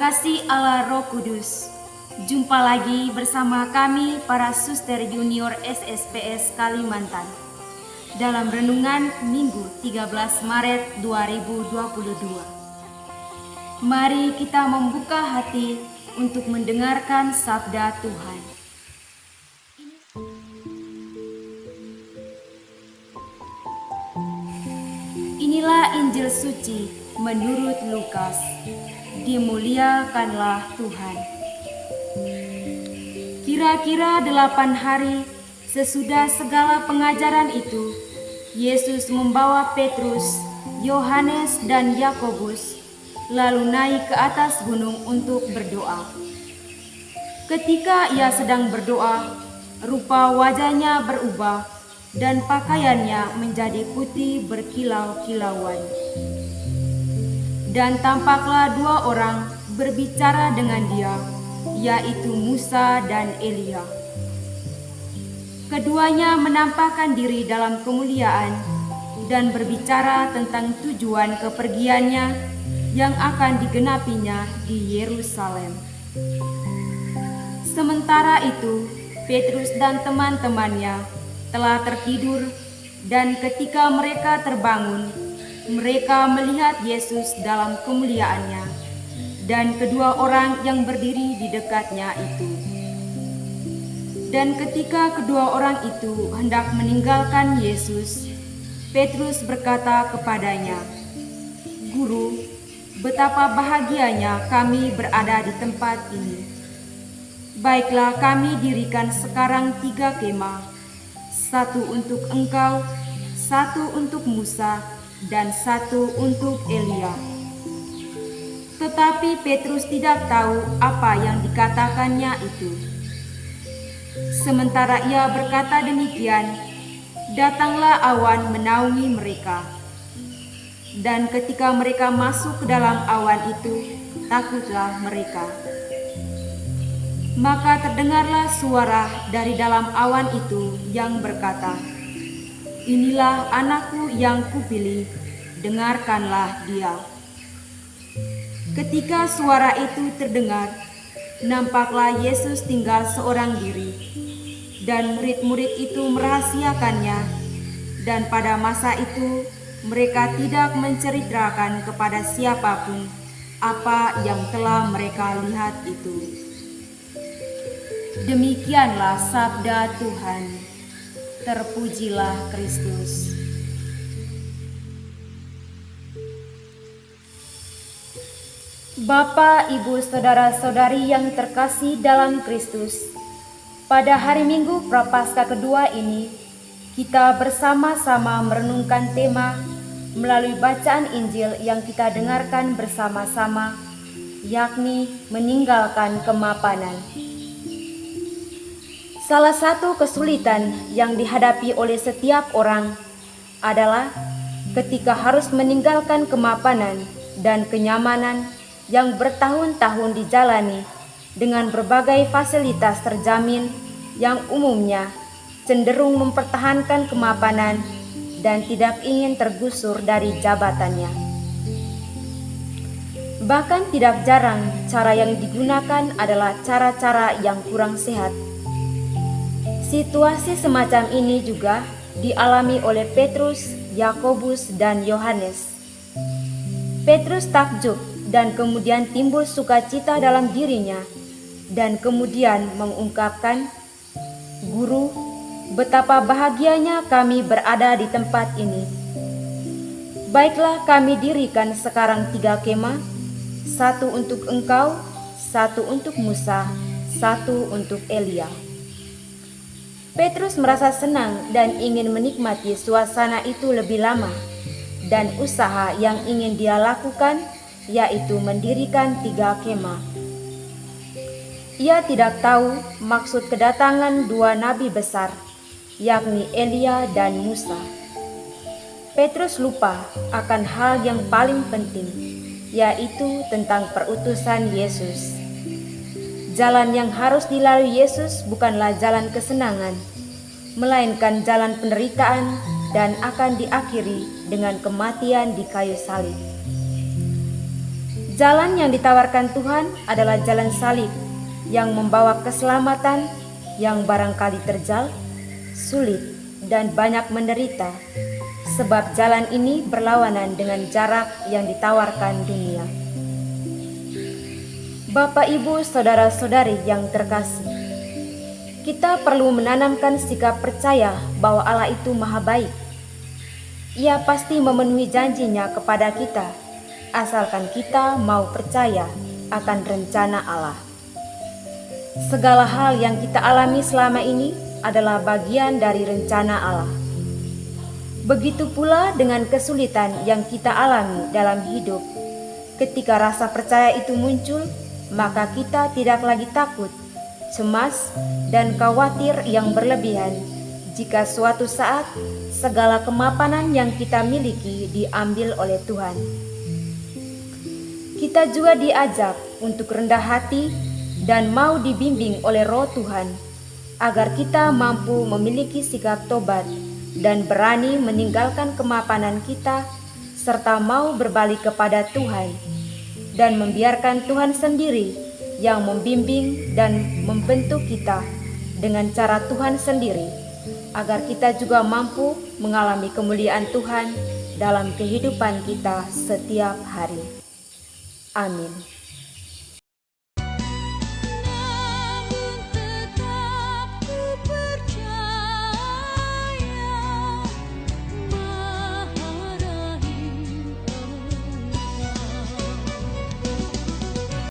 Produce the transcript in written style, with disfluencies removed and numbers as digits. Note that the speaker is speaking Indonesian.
kasih Allah Roh Kudus, jumpa lagi bersama kami para Suster Junior SSPS Kalimantan dalam renungan Minggu 13 Maret 2022. Mari kita membuka hati untuk mendengarkan sabda Tuhan. Inilah Injil suci menurut Lukas. Dimuliakanlah Tuhan. Kira-kira 8 hari sesudah segala pengajaran itu, Yesus membawa Petrus, Yohanes, dan Yakobus lalu naik ke atas gunung untuk berdoa. Ketika ia sedang berdoa, rupa wajahnya berubah dan pakaiannya menjadi putih berkilau-kilauan. Dan tampaklah 2 orang berbicara dengan dia, yaitu Musa dan Elia. Keduanya menampakkan diri dalam kemuliaan dan berbicara tentang tujuan kepergiannya yang akan digenapinya di Yerusalem. Sementara itu, Petrus dan teman-temannya telah tertidur, dan ketika mereka terbangun, mereka melihat Yesus dalam kemuliaannya dan kedua orang yang berdiri di dekatnya itu. Dan ketika kedua orang itu hendak meninggalkan Yesus, Petrus berkata kepadanya, "Guru, betapa bahagianya kami berada di tempat ini. Baiklah, kami dirikan sekarang 3 kemah, 1 untuk engkau, 1 untuk Musa, dan 1 untuk Elia." Tetapi Petrus tidak tahu apa yang dikatakannya itu. Sementara ia berkata demikian, datanglah awan menaungi mereka. Dan ketika mereka masuk ke dalam awan itu, takutlah mereka. Maka terdengarlah suara dari dalam awan itu yang berkata, "Inilah anakku yang kupilih, dengarkanlah dia." Ketika suara itu terdengar, nampaklah Yesus tinggal seorang diri, dan murid-murid itu merahasiakannya, dan pada masa itu mereka tidak menceritakan kepada siapapun apa yang telah mereka lihat itu. Demikianlah sabda Tuhan. Terpujilah Kristus. Bapak, Ibu, Saudara-saudari yang terkasih dalam Kristus, pada hari Minggu Prapaskah kedua ini, kita bersama-sama merenungkan tema melalui bacaan Injil yang kita dengarkan bersama-sama, yakni meninggalkan kemapanan. Salah satu kesulitan yang dihadapi oleh setiap orang adalah ketika harus meninggalkan kemapanan dan kenyamanan yang bertahun-tahun dijalani dengan berbagai fasilitas terjamin yang umumnya cenderung mempertahankan kemapanan dan tidak ingin tergusur dari jabatannya. Bahkan tidak jarang cara yang digunakan adalah cara-cara yang kurang sehat. Situasi semacam ini juga dialami oleh Petrus, Yakobus, dan Yohanes. Petrus takjub dan kemudian timbul sukacita dalam dirinya, dan kemudian mengungkapkan, "Guru, betapa bahagianya kami berada di tempat ini. Baiklah, kami dirikan sekarang 3 kemah, 1 untuk engkau, 1 untuk Musa, 1 untuk Elia." Petrus merasa senang dan ingin menikmati suasana itu lebih lama, dan usaha yang ingin dia lakukan yaitu mendirikan 3 kemah. Ia tidak tahu maksud kedatangan 2 nabi besar, yakni Elia dan Musa. Petrus lupa akan hal yang paling penting, yaitu tentang perutusan Yesus. Jalan yang harus dilalui Yesus bukanlah jalan kesenangan, melainkan jalan penderitaan dan akan diakhiri dengan kematian di kayu salib. Jalan yang ditawarkan Tuhan adalah jalan salib yang membawa keselamatan yang barangkali terjal, sulit, dan banyak menderita, sebab jalan ini berlawanan dengan jarak yang ditawarkan dunia. Bapak, Ibu, saudara-saudari yang terkasih, kita perlu menanamkan sikap percaya bahwa Allah itu Maha Baik. Ia pasti memenuhi janjinya kepada kita, asalkan kita mau percaya akan rencana Allah. Segala hal yang kita alami selama ini adalah bagian dari rencana Allah. Begitu pula dengan kesulitan yang kita alami dalam hidup. Ketika rasa percaya itu muncul, maka kita tidak lagi takut, cemas, dan khawatir yang berlebihan jika suatu saat segala kemapanan yang kita miliki diambil oleh Tuhan. Kita juga diajak untuk rendah hati dan mau dibimbing oleh Roh Tuhan, agar kita mampu memiliki sikap tobat dan berani meninggalkan kemapanan kita, serta mau berbalik kepada Tuhan, dan membiarkan Tuhan sendiri yang membimbing dan membentuk kita dengan cara Tuhan sendiri, agar kita juga mampu mengalami kemuliaan Tuhan dalam kehidupan kita setiap hari. Amin.